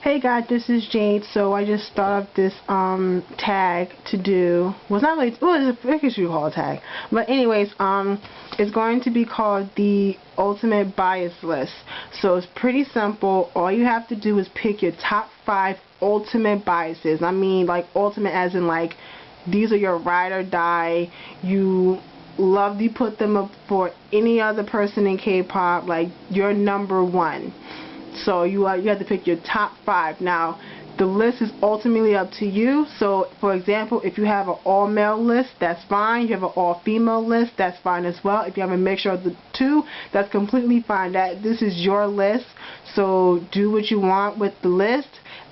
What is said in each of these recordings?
Hey guys, this is Jade. So I just thought of this tag to do. Well, it's not really. Well, I guess you call it a tag. But anyways, it's going to be called the Ultimate Bias List. So it's pretty simple. All you have to do is pick your top 5 ultimate biases. I mean, like ultimate as in like these are your ride or die. You love to put them up for any other person in K-pop. Like you're number 1. So you have to pick your top 5. Now, the list is ultimately up to you. So, for example, if you have an all-male list, that's fine. You have an all-female list, that's fine as well. If you have a mixture of the two, that's completely fine. This is your list. So do what you want with the list.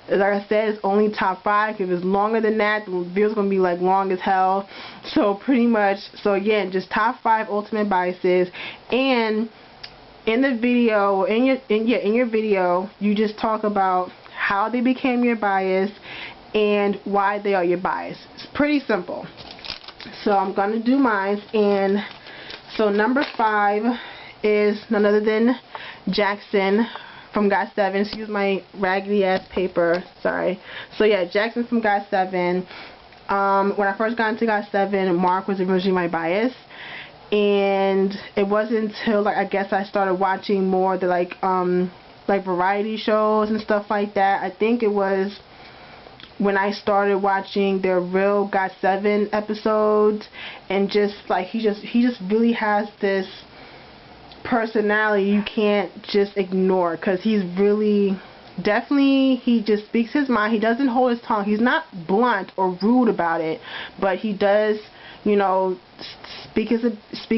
Like I said, it's only top 5. If it's longer than that, the video's gonna be like long as hell. So pretty much. So again, just top 5 ultimate biases. And in the video, in your video, you just talk about how they became your bias and why they are your bias. It's pretty simple. So I'm gonna do mine, and so number 5 is none other than Jackson from GOT7. Excuse my raggedy ass paper. Sorry. So yeah, Jackson from GOT7. When I first got into GOT7, Mark was originally my bias. And it wasn't until I guess I started watching more the like variety shows and stuff like that. I think it was when I started watching their real GOT7 episodes, and just like he just really has this personality you can't just ignore, because he's really definitely, he just speaks his mind. He doesn't hold his tongue. He's not blunt or rude about it, but he does, you know, speak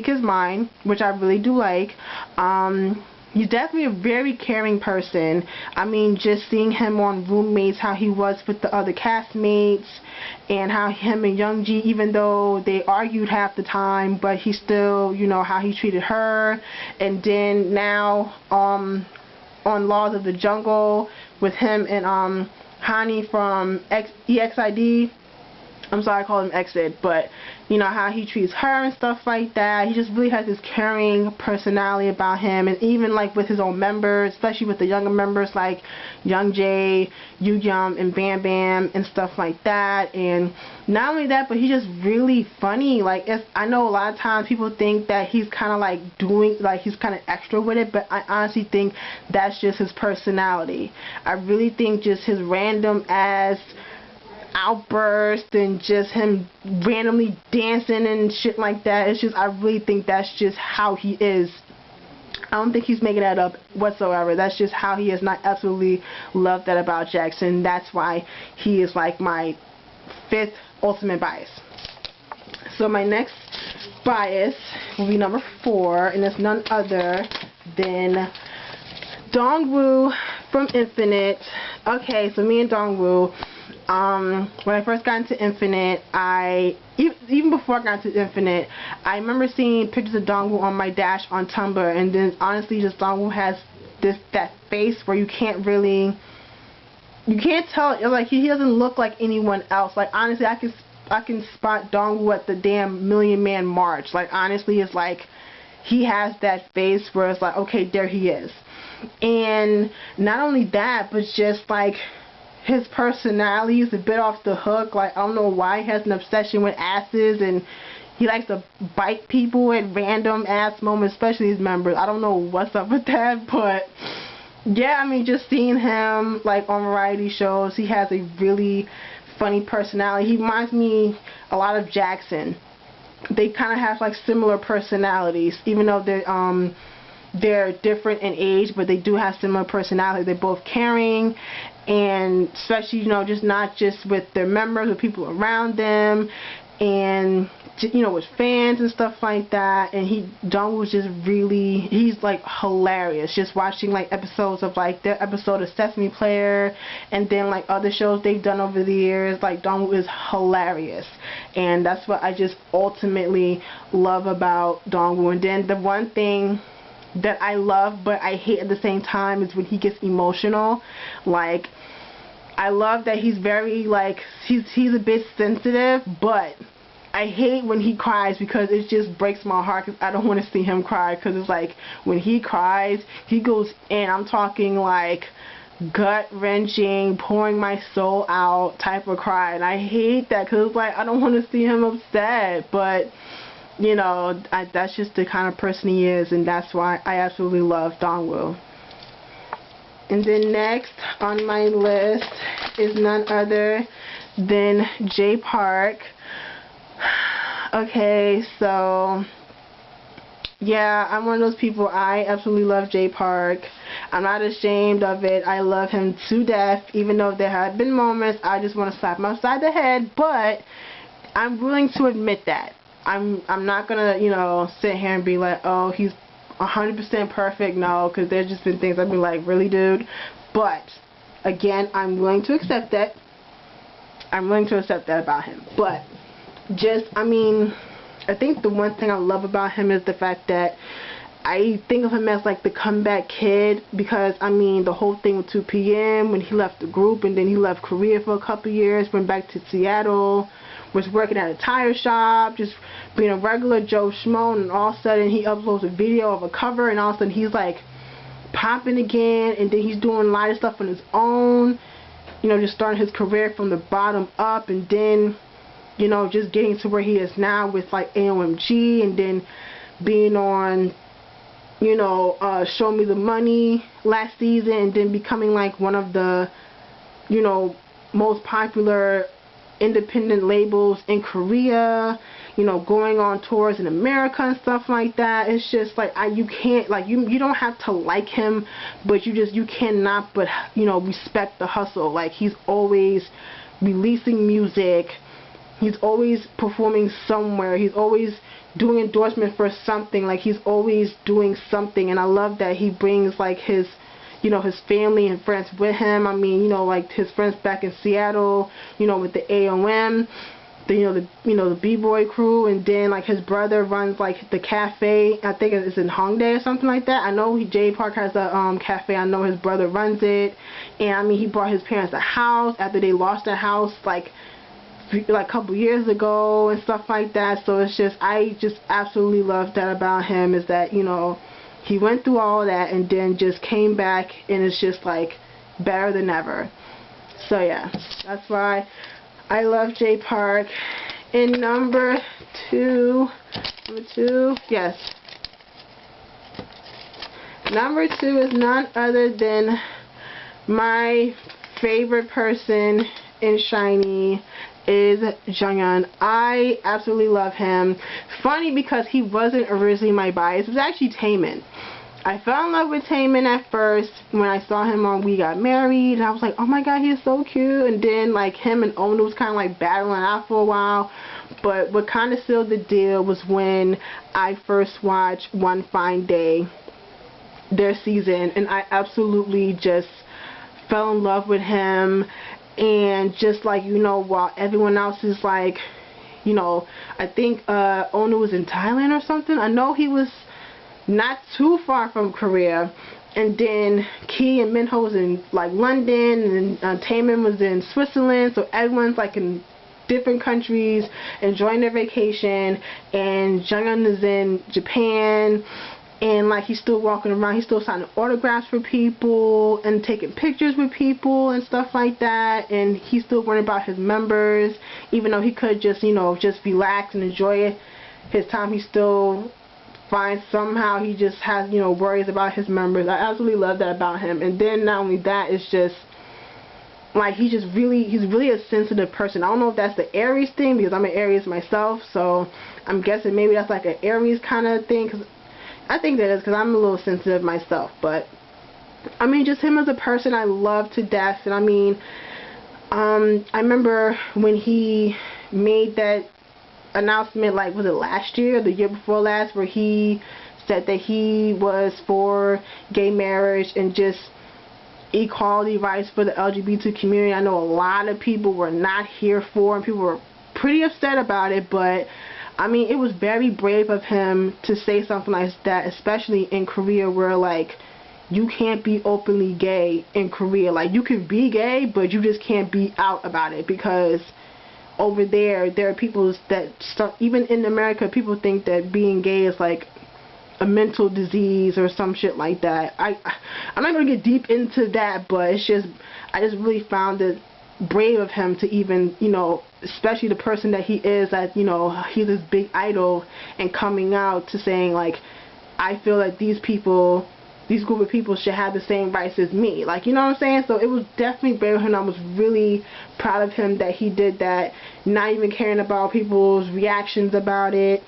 his mind, which I really do like. He's definitely a very caring person. I mean, just seeing him on Roommates, how he was with the other castmates, and how him and Youngji, even though they argued half the time, but he still, you know, how he treated her. And then now on Laws of the Jungle with him and Hani from EXID. I'm sorry I call him Exit, but you know how he treats her and stuff like that. He just really has this caring personality about him, and even like with his own members, especially with the younger members like Youngjae, Yugyeom, and Bam Bam and stuff like that. And not only that, but he's just really funny. Like, I know a lot of times people think that he's kind of like he's kind of extra with it, but I honestly think that's just his personality. I really think just his random ass outburst and just him randomly dancing and shit like that, it's just, I really think that's just how he is. I don't think he's making that up whatsoever. That's just how he is, and I absolutely love that about Jackson. That's why he is like my 5th ultimate bias. So my next bias will be number 4, and it's none other than Dongwoo from Infinite. Okay, so me and Dongwoo, when I first got into Infinite, even before I got into Infinite, I remember seeing pictures of Dongwoo on my dash on Tumblr, and then honestly, just Dongwoo has that face where you can't tell, like he doesn't look like anyone else. Like honestly, I can spot Dongwoo at the damn Million Man March. Like honestly, it's like he has that face where it's like, okay, there he is. And not only that, but just like his personality is a bit off the hook. Like, I don't know why he has an obsession with asses, and he likes to bite people at random ass moments, especially his members. I don't know what's up with that, but yeah, I mean, just seeing him like on variety shows, he has a really funny personality. He reminds me a lot of Jackson. They kind of have like similar personalities, even though they're different in age, but they do have similar personality. They're both caring, and especially, you know, just not just with their members, with people around them, and you know, with fans and stuff like that. And Dongwoo's just really, he's like hilarious. Just watching like episodes of like their episode of Sesame Player, and then like other shows they've done over the years, like Dongwoo is hilarious, and that's what I just ultimately love about Dongwoo. And then the one thing that I love but I hate at the same time is when he gets emotional. Like, I love that he's very like, he's a bit sensitive, but I hate when he cries, because it just breaks my heart, because I don't want to see him cry, because it's like when he cries, he goes in. I'm talking like gut-wrenching, pouring my soul out type of cry, and I hate that because it's like I don't want to see him upset, but you know, that's just the kind of person he is, and that's why I absolutely love Dongwoo. And then next on my list is none other than Jay Park. Okay, so yeah, I'm one of those people. I absolutely love Jay Park. I'm not ashamed of it. I love him to death, even though there have been moments I just want to slap him upside the head, but I'm willing to admit that. I'm not gonna, you know, sit here and be like, oh, he's 100% perfect. No, because there's just been things I've been like, really, dude? But again, I'm willing to accept that. I'm willing to accept that about him. But just, I mean, I think the one thing I love about him is the fact that I think of him as like the comeback kid, because I mean the whole thing with 2 PM when he left the group and then he left Korea for a couple years, went back to Seattle, was working at a tire shop, just being a regular Joe Schmo, and all of a sudden he uploads a video of a cover and all of a sudden he's like popping again, and then he's doing a lot of stuff on his own, you know, just starting his career from the bottom up, and then, you know, just getting to where he is now with like AOMG, and then being on, you know, Show Me the Money last season, and then becoming like one of the, you know, most popular independent labels in Korea, you know, going on tours in America and stuff like that. It's just like, you can't, like, you don't have to like him, but you cannot but, you know, respect the hustle. Like, he's always releasing music, he's always performing somewhere, he's always doing endorsement for something, like he's always doing something, and I love that he brings like his, you know, his family and friends with him. I mean, you know, like his friends back in Seattle, you know, with the AOM, the B-boy crew, and then like his brother runs like the cafe. I think it's in Hongdae or something like that. I know Jay Park has a cafe. I know his brother runs it, and I mean he brought his parents a house after they lost their house like a couple years ago and stuff like that. So it's just, I just absolutely love that about him, is that, you know, he went through all that and then just came back and it's just like better than ever. So yeah, that's why I love Jay Park. And number two, yes, number 2 is none other than my favorite person in SHINee, is Junghyun. I absolutely love him. Funny, because he wasn't originally my bias. It was actually Taemin. I fell in love with Taemin at first when I saw him on We Got Married, and I was like, oh my god, he's so cute. And then like him and Onu was kind of like battling out for a while. But what kind of sealed the deal was when I first watched One Fine Day, their season, and I absolutely just fell in love with him. And just like, you know, while everyone else is like, you know, I think Onu was in Thailand or something. I know he was not too far from Korea. And then Key and Minho was in like London, and Taemin was in Switzerland. So everyone's like in different countries enjoying their vacation, and Junghyun is in Japan. And like he's still walking around, he's still signing autographs for people and taking pictures with people and stuff like that. And he's still worrying about his members, even though he could just, you know, just relax and enjoy his time. He still finds somehow he just has, you know, worries about his members. I absolutely love that about him. And then not only that, it's just like he's really a sensitive person. I don't know if that's the Aries thing, because I'm an Aries myself, so I'm guessing maybe that's like an Aries kind of thing, because I think that is, because I'm a little sensitive myself. But I mean, just him as a person, I love to death. And I mean, I remember when he made that announcement, like, was it last year or the year before last, where he said that he was for gay marriage and just equality rights for the LGBT community. I know a lot of people were not here for, and people were pretty upset about it, but I mean, it was very brave of him to say something like that, especially in Korea, where like you can't be openly gay in Korea. Like, you can be gay, but you just can't be out about it, because over there are people that start, even in America, people think that being gay is like a mental disease or some shit like that. I'm not gonna get deep into that, but it's just, I just really found it brave of him to even, you know, especially the person that he is, that, you know, he's this big idol, and coming out to saying like, I feel like these people, these group of people should have the same rights as me. Like, you know what I'm saying? So it was definitely brave of him. I was really proud of him that he did that, not even caring about people's reactions about it.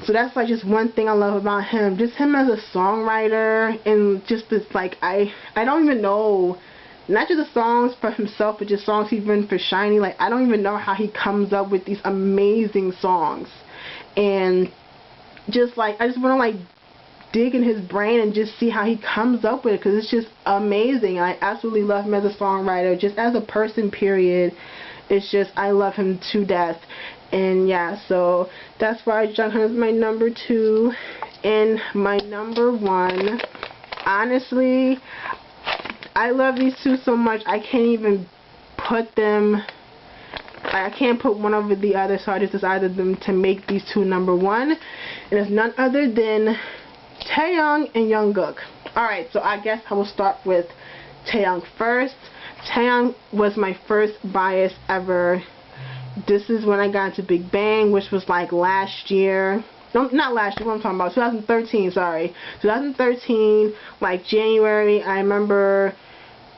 So that's like just one thing I love about him. Just him as a songwriter, and just this, like, I don't even know, not just the songs for himself, but just songs he's written for SHINee. Like, I don't even know how he comes up with these amazing songs. And just like, I just want to like dig in his brain and just see how he comes up with it, because it's just amazing. I absolutely love him as a songwriter, just as a person, period. It's just, I love him to death. And yeah, so that's why Jung Hyun is my number 2. And my number 1, honestly, I love these two so much, I can't even put them, I can't put one over the other, so I just decided them to make these two number 1. And it's none other than Taeyoung and Jungkook. Alright, so I guess I will start with Taeyoung first. Taeyoung was my first bias ever. This is when I got into Big Bang, which was like last year. No, not last year, what I'm talking about, 2013, sorry. 2013, like January, I remember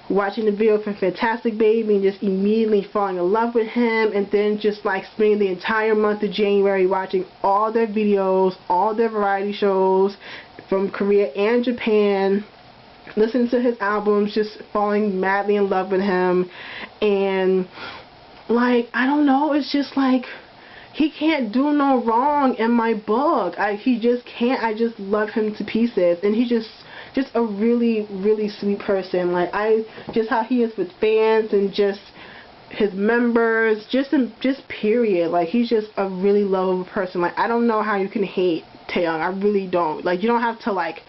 watching the video for Fantastic Baby and just immediately falling in love with him, and then just like spending the entire month of January watching all their videos, all their variety shows from Korea and Japan, listening to his albums, just falling madly in love with him. And like, I don't know, it's just like, he can't do no wrong in my book. He just can't. I just love him to pieces, and he's just a really, really sweet person. Like, just how he is with fans and just his members, just period. Like, he's just a really lovable person. Like, I don't know how you can hate Taeyoung. I really don't. Like, you don't have to like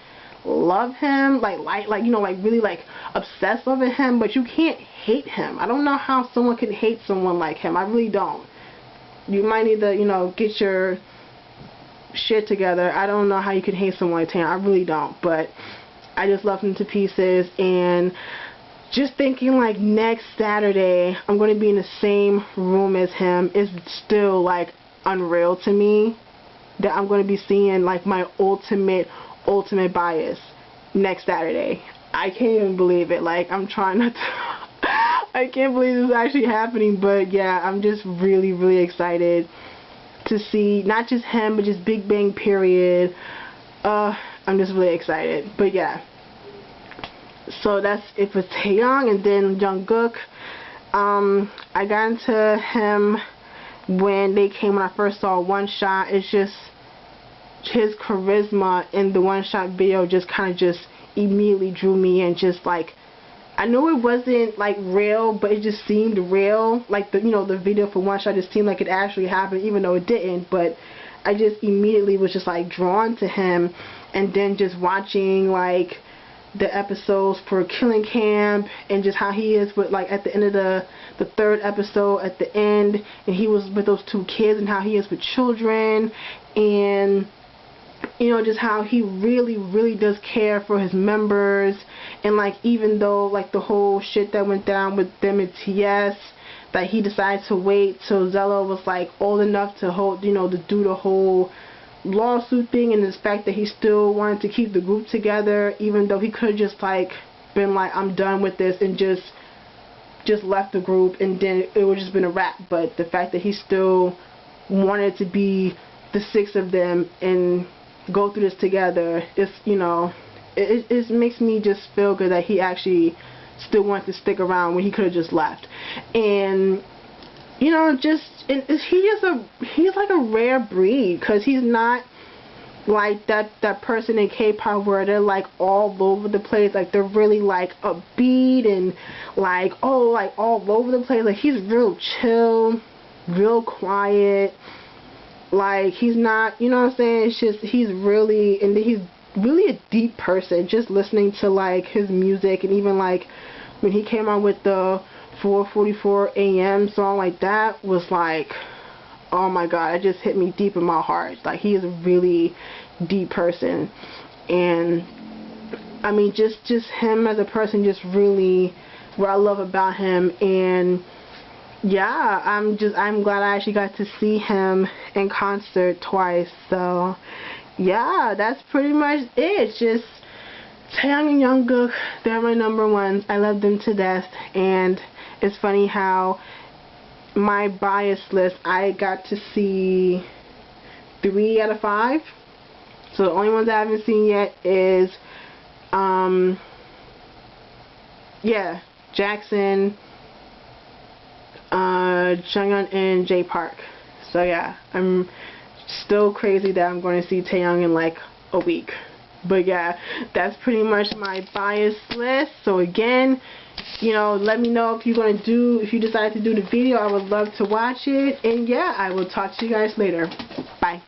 love him, like you know, like really like obsess over him, but you can't hate him. I don't know how someone can hate someone like him. I really don't. You might need to, you know, get your shit together. I don't know how you can hate someone like Taeyoung. I really don't. But I just love him to pieces. And just thinking like next Saturday I'm going to be in the same room as him is still like unreal to me. That I'm going to be seeing like my ultimate bias next Saturday. I can't even believe it. Like, I'm trying not to I can't believe this is actually happening, but yeah, I'm just really, really excited to see not just him, but just Big Bang, period. I'm just really excited. But yeah, so that's it for Taeyoung. And then Jungkook, I got into him when they came, when I first saw One Shot. It's just his charisma in the One Shot video just kind of just immediately drew me in. Just like, I know it wasn't like real, but it just seemed real. Like, the, you know, the video for One Shot just seemed like it actually happened, even though it didn't. But I just immediately was just like drawn to him. And then just watching like the episodes for Killing Camp, and just how he is with, like, at the end of the 3rd episode at the end, and he was with those 2 kids, and how he is with children, and you know, just how he really, really does care for his members. And like, even though like the whole shit that went down with them and TS, that he decided to wait till Zella was like old enough to hold, you know, to do the whole lawsuit thing, and the fact that he still wanted to keep the group together, even though he could have just like been like, I'm done with this, and just left the group, and then it would just been a wrap. But the fact that he still wanted to be the 6 of them and go through this together, it's, you know, it makes me just feel good that he actually still wants to stick around when he could have just left. And you know, just, and he's like a rare breed, because he's not like that person in K-pop where they're like all over the place. Like, they're really like upbeat and like, oh, like all over the place. Like, he's real chill, real quiet. Like, he's not, you know what I'm saying? It's just, he's really, and he's really a deep person. Just listening to like his music, and even like when he came out with the 4:44 a.m. song, like, that was like, oh my god, it just hit me deep in my heart. Like, he is really deep person. And I mean, just him as a person, just really what I love about him. And yeah, I'm glad I actually got to see him in concert twice. So yeah, that's pretty much it. Just Taehyung and Jungkook, they're my number ones. I love them to death. And it's funny how my bias list, I got to see 3 out of 5. So the only ones I haven't seen yet is yeah, Jackson, Junghyun, and J Park. So yeah, I'm still crazy that I'm going to see Taehyung in like a week. But yeah, that's pretty much my bias list. So again, you know, let me know if you decide to do the video. I would love to watch it. And yeah, I will talk to you guys later. Bye.